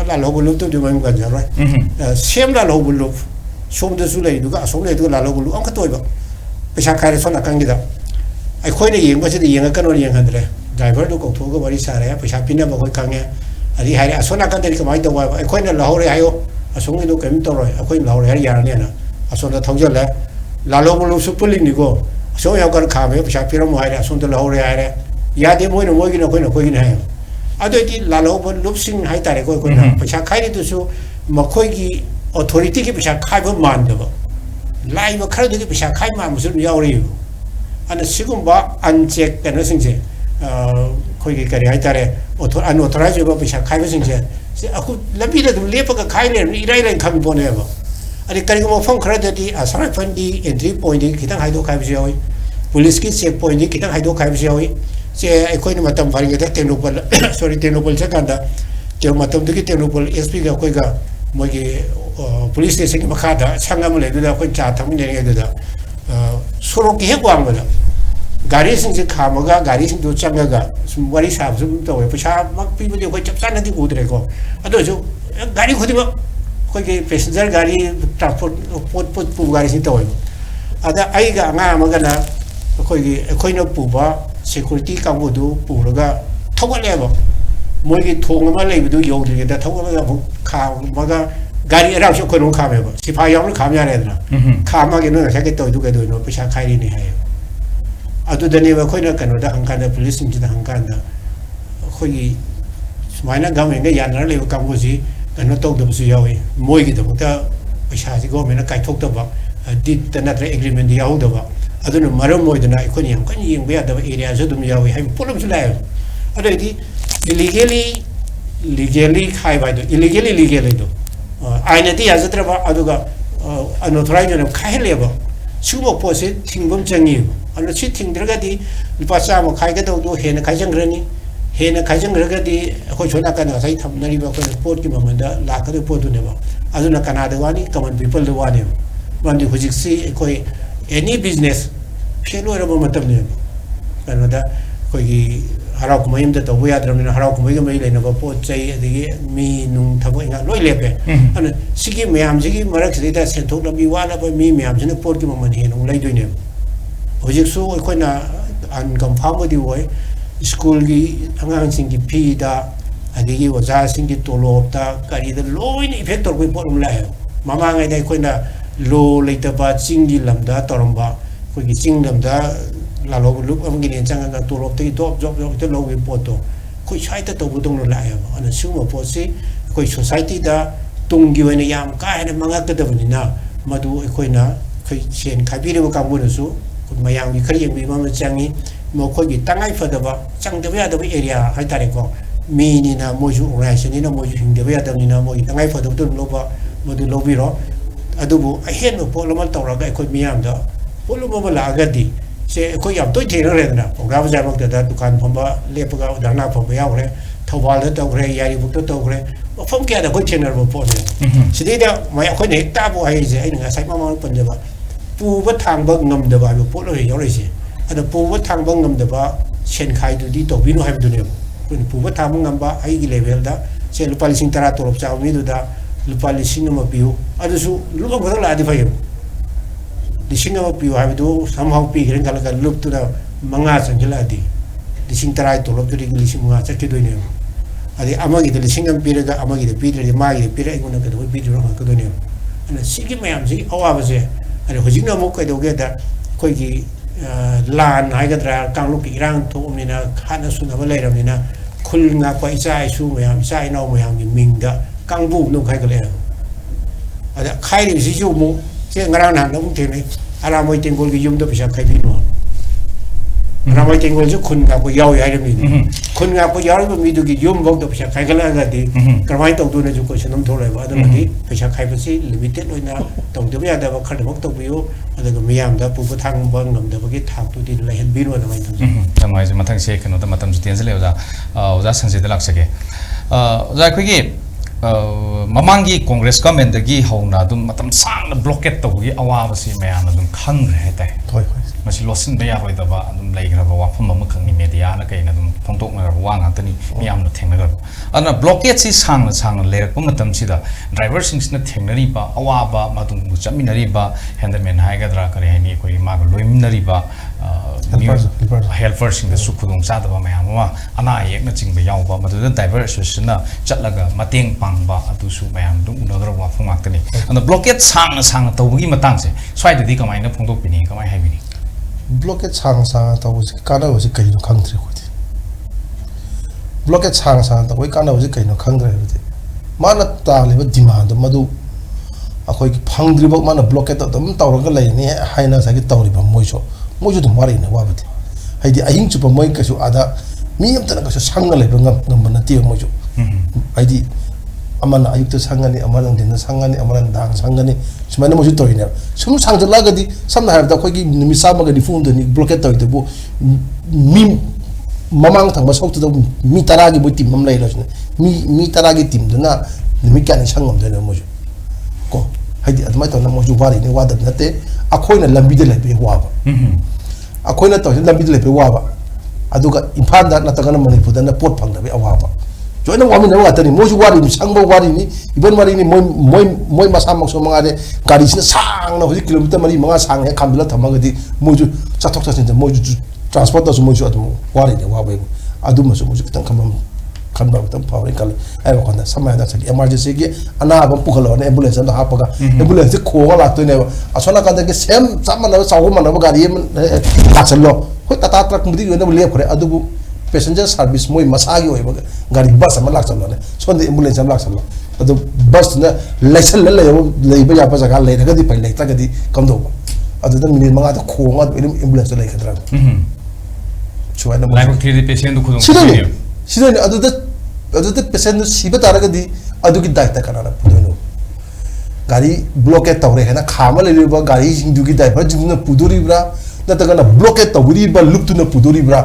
la lo bulu to de mam kan ja right sem la lo bulu som de su lai du ga som le du la lo bulu am ka toy ba bisha khai so na kan gi da ai khoi ne yeng ba se yeng ka no yeng han dre driver du ko tho ko bari sa re paisa pin na ba khoi kang ye ari hai asona kan de ka mai to wa ai khoi na la ho re ayo asong ni du kem to ro ai khoi la ho re ya ne na asona thong je le la lo mo lo su puli ni ko so ya ka kha me paisa pin mo hai re asong to la ho re ai re ya de mo no mo gi na khoi ni hai ado ti la lo mo lup sing hai ta re ko na paisa khai ni tu su ma khoi gi authority ki paisa khai ba man de ba lai ba khar de ki paisa khai ma mu su ya ri ana sigumba uncheck kana singse khoi gi kari hai tare unauthorized ba pisa khai ba singse se aku lambi da dum lepa ka khai le irai lai kham bone ba ani kari ko phone khara da ti asara fandi entry point ki kitang hai do khai bi yoi police ki check point ki kitang hai do khai bi yoi se ai khoi ni matam phari ga tenopal sorry tenopal cha kanda ke matam de ki tenopal sp ga khoi ga moi gi police station ki makha da changam le da khoi cha tham ne ga da sorok ki hegwang ba gari sing se khamaga gari sing do changaga sum wari sab sum to we pcha mak pi bu de ko chap san di udre ko ado jo gari khodi ba ko ge passenger gari transport pot pu gari sing to we ada ai ga nga ma ga na ko ge ko no pu ba security ka bu du pu ga thog le ba moi ge thong ma le bu du yo de da thog ga kha ma ga gari ra so ko no kha me ba si pha yong kha mya le da kha ma ge no sa ge to du ge do no pcha khai ni hai adu da ne ba khoi na kan da hangkan da police ni da hangkan da khoi sumaina ga me ga yan na le ka bu si kan no to da bu su yawi moi ge da ta pcha si go me na kai thok da ba dit da na tra agreement ya hu da ba adu no maram moi da na ko ni kan yeng ba da area so dum yawi hai problem su la adu di legally khai ba do illegally do aina ti ya zatra ba adu ga unauthorized na khai le ba sumo pose tingbom changi ana chi tingdra di pasa mo khai ga do he na khai jang rani he na khai jang ga di ko chona ka na sai tham nari ba ko port ki mamanda la ka do port ne ba adu na Canada wani common people do wani man di hojik si ko any business shelo ra ba matam ne Canada ko gi harau ko mayim da to ya dram na harau ko mai ga mai le na ba pot chai adi mi nung thabo nga loi le pe ana sigi mayam sigi marak se da sen thok la bi wala ba mi mayam jene port ki mamani he nung lai doi ne hojik su ko na an kam pham di woi school gi angang sing gi phi da adi gi waja sing gi tolop ta kari da loi ni effect tor ko por um la he mama ngai dai ko na lo le ta ba ching gi lam da torom ba ko gi ching lam da la lo lu am gi ne chang ga tolop te top job te lo wi poto ko chai ta to bu dong lo la ya ana su mo po si ko society da tung gi wen yam ka ne manga ka da ni na madu ko na ko chen kha bi re ka bu su ko ma yang gi khari yang bi ma chang ni mo ko gi tangai fa da ba chang da ya da area hai ta re ko mi ni na mo ju organization ni na mo ju hing da ya da ni na mo gi tangai fa da tu lo ba mo du lo bi ro adu bu a hen mo po lo ma to ra ga ko mi yam da po lo mo la ga di se ko yam to the re na ko ga ba ja mak da dukan phom ba le pa ga da na phom ba ya re thawal da to re ya ri bu to re phom kya da ko channel bo po ne si de da ma ya ko ne ta bo ai je ai nga sai ma ma pon de ba pu ba thang ba ngam da ba po lo yo re se ada pu ba thang ba ngam da ba chen khai du di to bi no hai du ne ko pu ba thang ngam ba ai gi level da चे लुपा लिसिंग तरा तोरप चाव मी दुदा लुपा लिसिंग अमा पियो अदुसु लुपा खतंग लादि फयो लिसिंग अमा पियो हाबिदो somehow पिग्रेन कलका loop तुदा मंगा चंजलादि लिसिंग तरा तोरप तुदि लिसिंग मंगा चकिदोइने अदि अमागी द लिसिंग अम पिरगा अमागी द पिरदि मागी द पिरे इगोना कदो पिरदो कदोने अन सिगी मयाम सिगी अवाबसे अरे होजिंग अमु कदोगे दा कोइगी लान हाइगद्रा कांगलुक इरांग थोमनिना खाना सुनबा लेरमनिना खुल ngakpa isa isu mayam isa inau mayam ni mingda kangbu no khai kale ada khai ni si ju mu che ngarang na no te ni ala moi tengol gi yum do bisa khai bi no ala moi tengol ju khun ngakpa yaw ya ni khun ngakpa yaw ba mi du gi yum bok do bisa khai kale ga di karmai tong du na ju ko senam thole ba da ni bisa khai ba si limited loina tong de ya da ba khad bok to bi yo ada ga miyam da pu bu thang bang nam da ba gi thak tu di la hen bi no na mai tong tangwai ju mathang se kano da matam ju tian se le oza sanse de lak sake oza khoi mamangi congress government gi hauna dum matam sang na blockade to gi awa ba si mayam dum khang re tai hoi masi losin be ya roi da ba dum lai gra ba wa pham ma khang ni media na kai na dum phongtok na wa nga tani miyam na theng na ga ana blockade si sang na le rak matam si da driver sings na theng na ri ba awa ba ma dum bu chami na ri ba handerman hai ga dra kare hai ni koi ma ga loim na ri ba helpers sing da su khudong sa da ba mayam wa ana yek na ching ba yaw ba ma da driver association na chatlaga mateng pang ba atu su mayam dum una dra wa phong ak tani ana blockade sang na to gi matang se swai da di kamai na phongtok pi ni kamai hai bi ni blockade sang to was kana was kai no khang thre khoti blockade sang to wai kana was kai no khang thre khoti mana ta le ba demand madu akhoi ki phangdri ba mana blockade to dum tawra ga lai ni haina sa gi tawri ba moiso moju dum mari na wabati haidi ahing chupa moi ka su ada mi am tana ka su sanga le ngam ngam na ti moju haidi amana ayuk to sangani amana din sangani amana dang sangani sumana moju to ina sum sang jala ga di samna har da khoi gi mi sa ma ga di phone de ni blockade to de bu mi mamang thang ma sok to mi tara gi bu tim mam lai lo mi tara gi tim de na mi kya ni sangam de na moju ko haidi admai to na moju bari ni wada na te akhoi na lambi de le be wa ba akhoi na to lambi de le be wa ba aduga imphal da na ta kana manipur da na pot phang da be awa ba joina wa mi na wa ta ni moju wari ni sang ba wari ni ibon wari ni moi masa mak so manga de gari sina sang na hoji kilometer mari manga sang he khambila thama ga di moju chathok cha sin moju transport da so moju adu wari de wa ba adu ma so moju tang khamam khanba tam power kal ai wa khanda samay da saki emergency gi ana ba pukhalo ne ambulance da ha pa ga ambulance ko ga la to ne asona ka da ke sem sama na sawu ma na ba gari ka chalo hoi tata truck mudi ne le khore adu bu passenger service moi masagi oi ba gari bus ma lak chalo ne so de ambulance ma lak chalo adu bus na lesson le ba ya pa jaga le ga di pai le ta ga di kam do adu da minute ma ga ko ga ambulance le ka dra chuai na lai ko thiri patient du khudong sidani aduda patient siba taraga di adugi daita kanana pudono gari blockade tawre hena khama le ba gari jindu gi driver jindu puduri bra na ta kana blockade tawri ba lup tu na puduri bra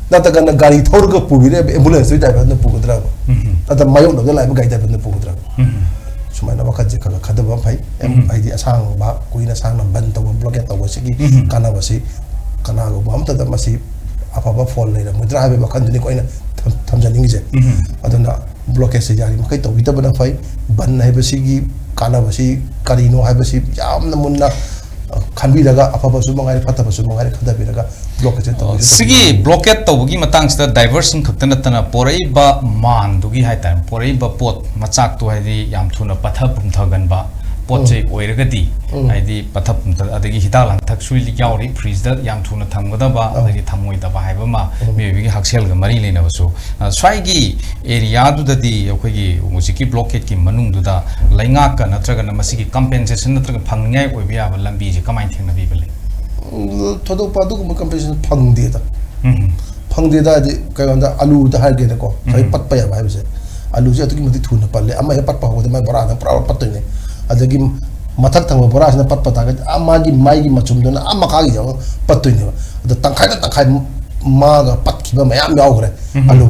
na ta kana gari thorga pubire ambulance driver na pugudra ta ta mayo no la ba gari driver na pugudra sumana wakat je kala khada ba phai ai di asang ba kuina sang na ban taw blockade taw sigi kana basi kana go bam ta da masi apa fall le mudra habe ba kan ni ko ina thamjani ngi je aduna blockade se jari makai to bita bana phai ban nai ba sigi kana basi karino hai basi yam na munna khanbi daga apa ba su mangai phata ba su mangai khada bi daga blockade to sigi blockade to gi matang sta diversion khakta na porai ba man du gi hai time porai ba pot machak to hai di yam thuna patha pum thagan ba pot che oiraga di ai di patha pum ta adagi hita lang thak sui li yauri freeze da yam thuna thamgada ba adagi thamoi da ba hai ba ma me bi gi haksel ga mari le na ba so swai gi area du da di khoi gi musiki blockade ki manung du da lainga ka natraga na masigi compensation natraga phangngai oi bia ba lambi ji kamai thengna bi bele thodo padu ko compensation phangde da phangde da di kai wanda alu da har ge da ko sai pat pa ya ba se alu je atu ki mati thuna palle amma he pat pa ho da mai bora da pra pat ne adagi mathak thang bora na pat pata ga amma gi mai gi machum do na amma ka gi ja pat to ne da tangkai ma ga pat ki ba mayam yaw gre alu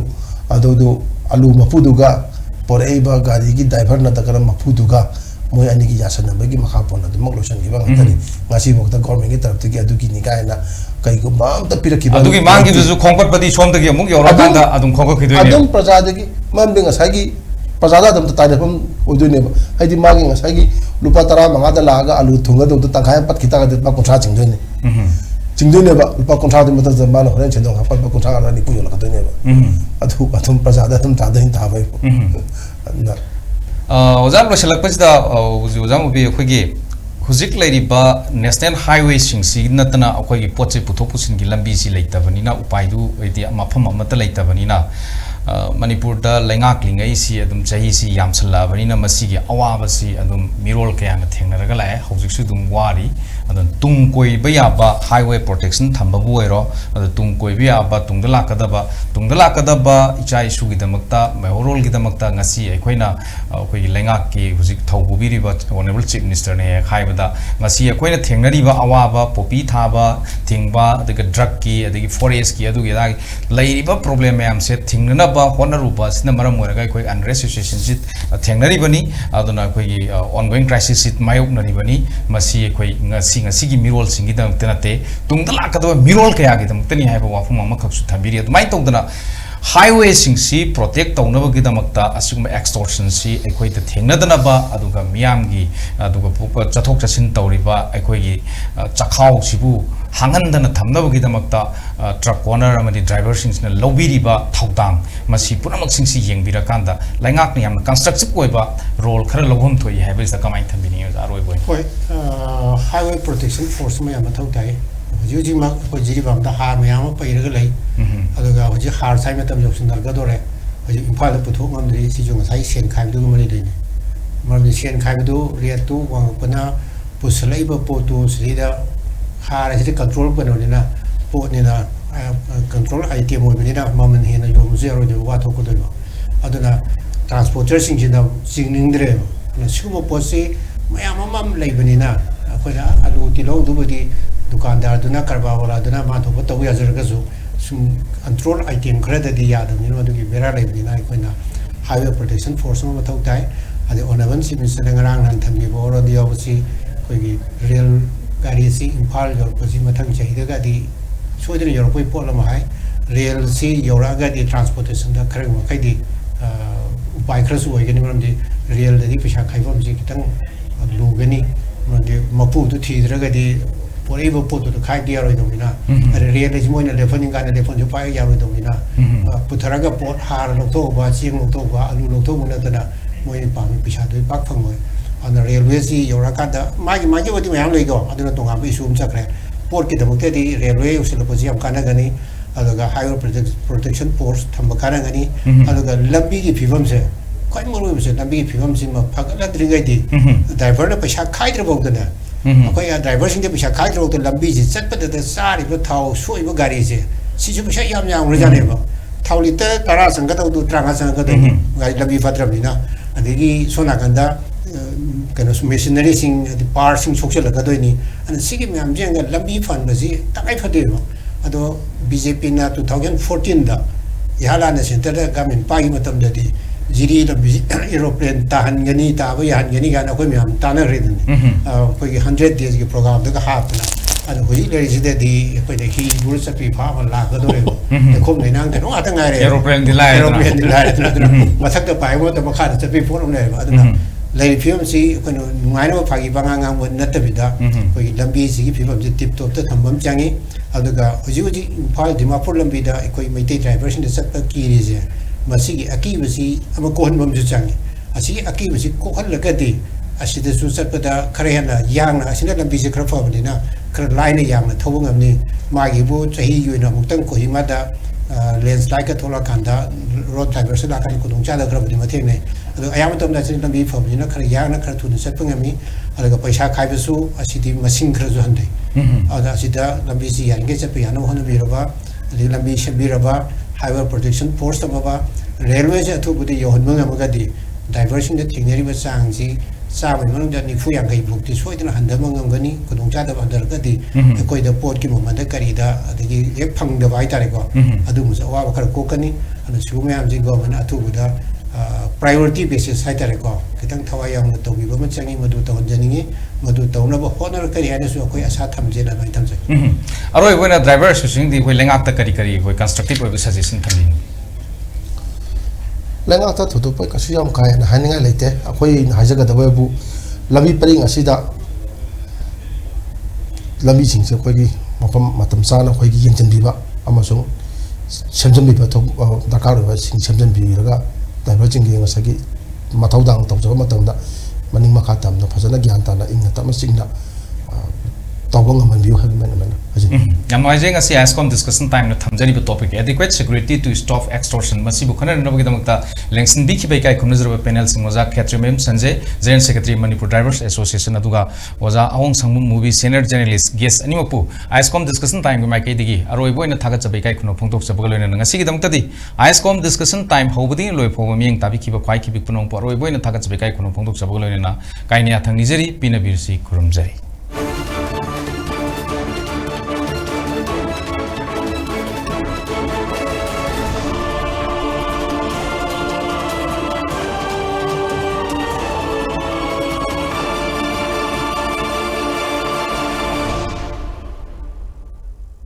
alu mapudu ga porei ba gari gi driver na da kara mapudu ga moi ani gi yasan na gi makha pon na mak lotion gi ba ngani ngasi bok da government gi tarap gi adu gi ni kai na kai ko bam ta pira ki ba adu gi mang gi ju khongpat pati som da gi amuk yora kan da adum khongko khidoi ne adum praja da gi mam de ngasai gi प्रजादा दम ताइफम ओदुने हाइदि मागी ngसागी lupa tara mangada laga alu thunga do tangkhai pat kita ga pa kontra chingdone chingdone ba lupa kontra de mata zamba no horen chendong pa pa kontra ga ni puyo la kadone ba adu athum prajada tum ta dain ta bai na ozam lo selak pajda ozam bi khogi huzik lairiba national highway sing si natana akhoi poche puthok pusin gi lambi si leitabani na upai du edi mafam amata leitabani na Manipur da lengak lingai si adum chahi si yamsala bani na masi gi awa si adum mirol kaya na thengnaraga lai hojik su dum wari adum tung koi baya ba highway protection thamba bu ero adum tung koi baya ba tungdala kadaba ichai su gi damakta mahorol gi damakta ngasi aikoina akoi gi lengak ki hojik thaubu biri ba honorable chief minister ne haibada ngasi akoina thengnari ba awa ba popi thaba thingba adega drug ki adegi forest ki adu gi da lairi ba problem am se thingnana Honoruba, Sinamaram, and Resuscitation sit Tangaribani, Adona, ongoing crisis it Mayok Naribani, Masi, sing a Sigi Mirol Singidam Tenate, Tungdalaka, Mirol Kayagam, Teni have a Wafuma Tabiria, my Tongdana. Highway sing si protect tau naba kita makta asing extortion si ekoi te thengna dana ba aduga miam gi aduga chathok chasin tauri ba ekoi gi chakhau sibu hangan dana thamna ba kita makta truck corner amadi driver sing na lobiri ba thaudang masi puramak sing si yeng bira kanda laingak ni am constructive koi ba role khara lobhom thoi have is the kamai thambini aroi boy highway protection force ma am thau tai Juji mak ko jiri bam da har mayam pa iraga lai aduga hoji har sai metam joksin dar ga dore hoji imphal da puthok ngam ri si jong sai sen khai du mari dei mar ni sen khai du ria tu wang pana puslai ba po tu sri da har ri control pa no ni na po ni na control item mo ni na mamen he na yom zero de wa thok do aduna transporter sing jin da singning dre na shubo po si mayam mam lai bani na ko da alu ti lo du bodi दुकानदार दुना करबा वाला दुना मा तो बतो या जर गजु सुम कंट्रोल आइटम खरदा दि याद नि न दुगी बेरा लेबि ना कोइना हाईवे प्रोटेक्शन फोर्स म बतो ताइ अदे ओनवन सि minister ngरang nan thambi bo ro dio bsi koigi real gari si imphal yor pasi mathang chahi da ga di sodre yor koi pol ma hai real si yora ga di transportation da kharang ma kai di upai khrasu oi gani ram di real da di pisha khai bom ji kitang lu gani ma di mapu tu thi dra ga di por aí vou pôr tudo cai dia rồi đồng na, rồi đây chúng mình là phân những cái này phân chụp phải giờ rồi đồng na, bữa thằng cái port hà lộc thô và chiêng lộc thô và alu lộc thô mình là tên là mình bảo mình bị sát đối bắc phong rồi, anh railway gì, rồi cái đó mai cái gì vậy thì mình làm lấy go, anh là tung hàng bị sum chắc rồi, port cái đó một cái đi railway usil là gì làm cái này anh là highway protection force tham gia cái này anh là lambi cái phi phẩm se, coi mà rồi se lambi cái phi phẩm se mà phát cái đó cái gì, driver là phải sát khai được không thế Akwai driver sing de bisa khai ro to lambi ji chat pa de sa ri ba thau soi ba gari je si chu bisa yam yang ro ja ne ba thau li te tara sang ga du tranga sang ga de gari lambi fatram ni na adigi sona ganda kana machinery sing the part sing social ga do ni an si gi myam jeng ga lambi fan ba ji takai fa de ba ado BJP na 2014 da yala na center da gamin pa gi matam da di Jiri da aeroplane tahan gani ta ba yan gani ga na ko myam ta na re ni ko gi 100 days gi program da ha ta na ho ji le ji de di ko de ki bur sa pi pha ma la ga do re de khom nei nang de no ata ngai re aeroplane di lai ma thak da pai mo ta ma kha da pi phon ne ba da lai film si ko no ngai no pha gi ba nga mo na ta bi da ko gi lambi si gi film ji tip top ta tham bam changi aduga ho ji phal dimapur lambi da ko mai te driver sin de sat pa ki ri je Masigi aki basi ama kohon bam juchangi asigi aki basi kohon lagadi asida susat pada karehana yang na asina lambi se khrafa bani na khra line yang na thobung amni magi bu chahi yuina mutang ko himada landslide ka thola kanda road driver se la kan ko dong cha da khra bani mathe ne ado ayam tom da sin lambi fa bani na khra yang na khra thun sat pangami alaga paisa khai basu asidi masing khra jo hande ada asida lambi si yang ge cha pe yana hon bi roba lambi shabi roba highway protection force tababa railway se thu budi yohon manga magadi diversion de thingeri ba sang si sa mai manung da ni fu yang kai buk ti soi dana handa mangam gani kudong cha da bandar ka di koi da port ki moment da kari da adigi ek phang da bai tare ko adu mu sa wa ba khar ko kani anu su me am ji go man athu buda priority basis hai tare ko kitang thawai yang to bi ba ma changi madu to janingi madu to na ba honor kari ane su koi asa tham je na bai tham se aroi boina driver su sing di koi lengak ta kari koi constructive oi suggestion tham ni ꯂꯩꯉꯥꯛꯇ ꯊꯣꯏꯗꯣꯛꯄ ꯀꯩꯁꯨ ꯌꯥꯝ ꯀꯥ ꯍꯦꯟꯅ ꯍꯥꯏꯅꯤꯡꯉꯥꯏ ꯂꯩꯇꯦ ꯑꯩꯈꯣꯏꯅ ꯍꯥꯏꯖꯒꯗꯕꯕꯨ ꯂꯝꯕꯤ ꯄꯔꯤꯡ ꯑꯁꯤꯗ ꯂꯝꯕꯤꯁꯤꯡꯁꯦ ꯑꯩꯈꯣꯏꯒꯤ ꯃꯐꯝ ꯃꯇꯝ ꯆꯥꯅ ꯑꯩꯈꯣꯏꯒꯤ ꯌꯦꯡꯁꯤꯟꯕꯤꯕ ꯑꯃꯁꯨꯡ ꯁꯦꯝꯖꯤꯟꯕꯤꯕ ꯗꯔꯀꯥꯔ ꯑꯣꯏꯕꯁꯤꯡ ꯁꯦꯝꯖꯤꯟꯕꯤꯔꯒ ꯗ꯭ꯔꯥꯏꯚꯔꯁꯤꯡꯒꯤ ꯉꯁꯥꯏꯒꯤ ꯃꯊꯧꯗꯥꯡ ꯇꯧꯖꯕ ꯃꯇꯝꯗ ꯃꯅꯤꯡ ꯃꯈꯥ ꯇꯝꯅ ꯐꯖꯅ ꯒ꯭ꯌꯥꯟ ꯇꯥꯅ ꯏꯪꯅ ꯇꯞꯅ ꯆꯤꯡꯅ ꯇꯧꯕ ꯉꯝꯍꯟꯕꯤꯌꯨ ꯍꯥꯏꯕ ꯍꯥꯏꯖꯅꯤꯡꯏ ꯌꯥꯝ ꯅꯨꯡꯉꯥꯏꯖꯩ ꯉꯁꯤ ꯑꯥꯏꯁꯀꯣꯝ ꯗꯤꯁꯀꯁꯟ ꯇꯥꯏꯝꯗ ꯊꯝꯖꯔꯤꯕ ꯇꯣꯄꯤꯛ ꯑꯦꯗꯤꯀ꯭ꯋꯦꯠ ꯁꯦꯀ꯭ꯌꯨꯔꯤꯇꯤ ꯇꯨ ꯁ꯭ꯇꯣꯞ ꯑꯦꯛꯁꯇꯣꯔꯁꯟ ꯃꯁꯤꯕꯨ ꯈꯟꯅꯅꯕꯒꯤꯗꯃꯛꯇ ꯂꯦꯡꯁꯤꯟꯕꯤꯈꯤꯕ ꯏꯀꯥꯏ ꯈꯨꯝꯅꯖꯔꯕ ꯄꯦꯅꯦꯜꯁꯤꯡ ꯑꯣꯖꯥ ꯈꯦꯇ꯭ꯔꯤꯃꯌꯨꯝ ꯁꯟꯖय ꯖꯦꯅꯔꯦꯜ ꯁꯦꯀ꯭ꯔꯦꯇꯔꯤ ꯃꯅꯤꯄꯨꯔ ꯗ꯭राꯏꯚꯔꯁ ꯑꯦꯁꯣꯁꯤꯌꯦꯁꯟ ꯑꯗꯨꯒ ꯑꯣꯖꯥ ꯑꯋꯣꯡ ꯁꯪꯕꯨꯝ ꯃꯨꯚꯤ ꯁꯦꯅꯤꯌꯔ ꯖꯔꯅꯦꯂꯤꯁꯠ ꯒꯦꯁ ꯑꯅꯤꯃꯛꯄꯨ ꯑꯥꯏꯁꯀꯣꯝ ꯗꯤꯁꯀꯁꯟ ꯇꯥꯏꯝꯒꯤ ꯃꯥꯏꯀꯩꯗꯒꯤ ꯑꯔꯣꯏꯕ ꯑꯣꯏꯅ ꯊꯥꯒꯠꯆꯕ ꯏꯀꯥꯏ ꯈꯨꯝꯅꯕ ꯐꯣꯡꯗꯣꯛꯆꯕꯒ ꯂꯣꯏꯅꯅ ꯉꯁꯤꯒꯤꯗꯃꯛꯇꯗꯤ ꯑꯥꯏꯁꯀꯣꯝ ꯗꯤꯁꯀꯁꯟ ꯇꯥꯏꯝ ꯍꯧꯕꯗꯒꯤ ꯂꯣꯏꯐꯥꯎꯕ ꯃꯤꯠꯌꯦꯡ ꯇꯥꯕꯤꯈꯤꯕ ꯈ꯭ꯋꯥꯏꯈꯤꯕꯤ ꯄꯨꯝꯅꯃꯛꯄꯨ ꯑꯔꯣꯏꯕ ꯑꯣꯏꯅ ꯊꯥꯒꯠꯆꯕ ꯏꯀꯥꯏ ꯈꯨꯝꯅꯕ ꯐꯣꯡꯗꯣꯛꯆꯕꯒ ꯂꯣꯏꯅꯅ ꯀꯥꯏꯅ ꯌꯥꯊꯪ ꯅꯤꯖꯔꯤ ꯄꯤꯅꯕꯤꯔꯁꯤ ꯈꯨꯔꯨꯝꯖꯔꯤ